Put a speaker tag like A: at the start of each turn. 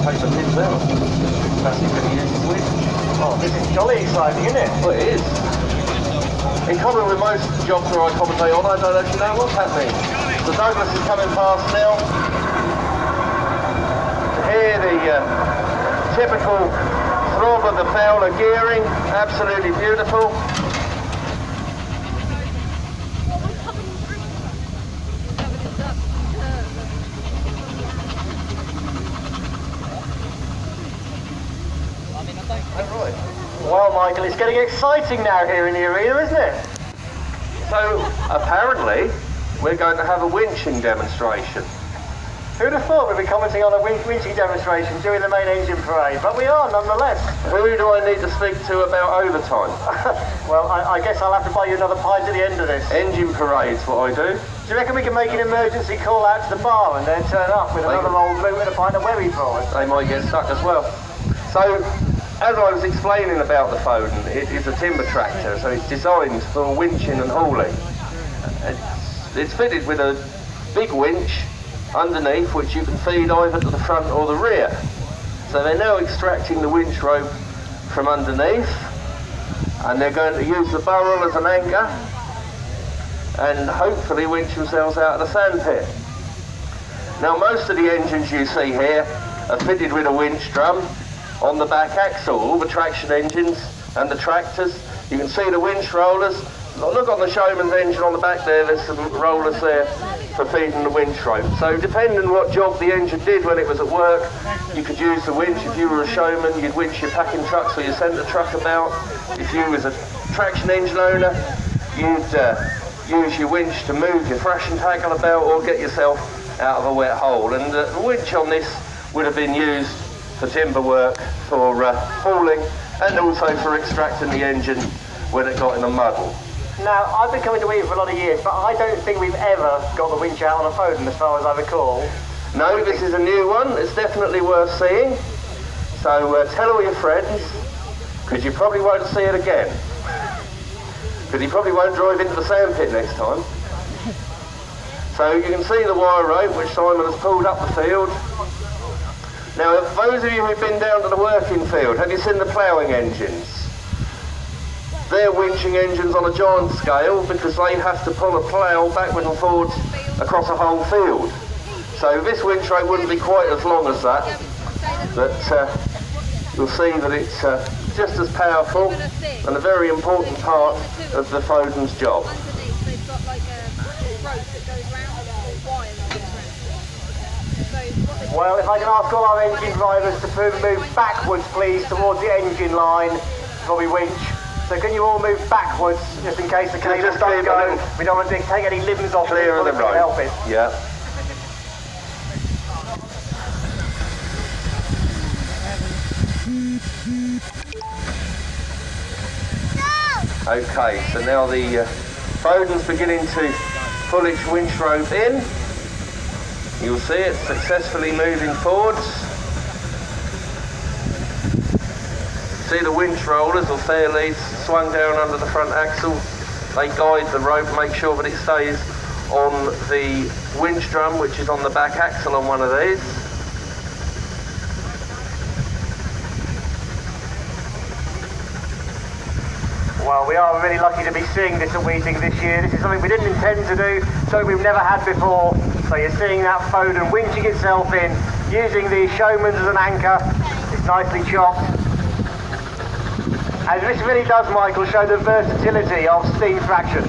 A: take the pins out. That's it, going to use the winch.
B: Oh, this is jolly exciting, isn't it?
A: Well, it is. In common with most jobs where I commentate on, I don't actually know what's happening. So Douglas is coming past now. To hear the typical throb of the Fowler gearing, absolutely beautiful. Right.
B: Well, Michael, it's getting exciting now here in the arena, isn't it?
A: So, apparently, we're going to have a winching demonstration.
B: Who'd have thought we'd be commenting on a winching demonstration during the main engine parade, but we are nonetheless.
A: Who do I need to speak to about overtime?
B: Well, I guess I'll have to buy you another pint at the end of this.
A: Engine parade's what I do.
B: Do you reckon we can make an emergency call out to the bar and then turn up with another old boot and a pint of wherry for us?
A: They might get stuck as well. So, as I was explaining about the Foden, it is a timber tractor, so it's designed for winching and hauling. It's fitted with a big winch underneath, which you can feed either to the front or the rear. So they're now extracting the winch rope from underneath, and they're going to use the burrel as an anchor, and hopefully winch themselves out of the sandpit. Now, most of the engines you see here are fitted with a winch drum on the back axle. All the traction engines and the tractors, you can see the winch rollers. Look on the Showman's engine on the back there, there's some rollers there for feeding the winch rope. So depending what job the engine did when it was at work, you could use the winch. If you were a showman, you'd winch your packing trucks or your centre truck about. If you was a traction engine owner, you'd use your winch to move your thrashing tackle about or get yourself out of a wet hole. And the winch on this would have been used for timber work, for hauling, and also for extracting the engine when it got in a muddle.
B: Now, I've been coming to Weeting for a lot of years, but I don't think we've ever got the winch out on a Foden as far as I recall.
A: No, this is a new one. It's definitely worth seeing. So tell all your friends, because you probably won't see it again. Because you probably won't drive into the sandpit next time. So you can see the wire rope, which Simon has pulled up the field. Now, those of you who've been down to the working field, have you seen the ploughing engines? They're winching engines on a giant scale because they have to pull a plough backwards and forwards across a whole field. So this winch rope wouldn't be quite as long as that, but you'll see that it's just as powerful and a very important part of the Foden's job.
B: Well, if I can ask all our engine drivers to move backwards, please, towards the engine line before we winch. So can you all move backwards, just in case the cables don't go? We don't want to take any limbs off
A: clear of the rope.
B: Help it.
A: Yeah. Okay, so now the Foden's beginning to pull its winch rope in. You'll see it successfully moving forwards. See the winch rollers or fairleads swung down under the front axle. They guide the rope, make sure that it stays on the winch drum, which is on the back axle on one of these.
B: Well, we are really lucky to be seeing this at Weeting this year. This is something we didn't intend to do, something we've never had before. So you're seeing that Foden winching itself in, using the Showman's as an anchor. It's nicely chopped. And this really does, Michael, show the versatility of steam traction.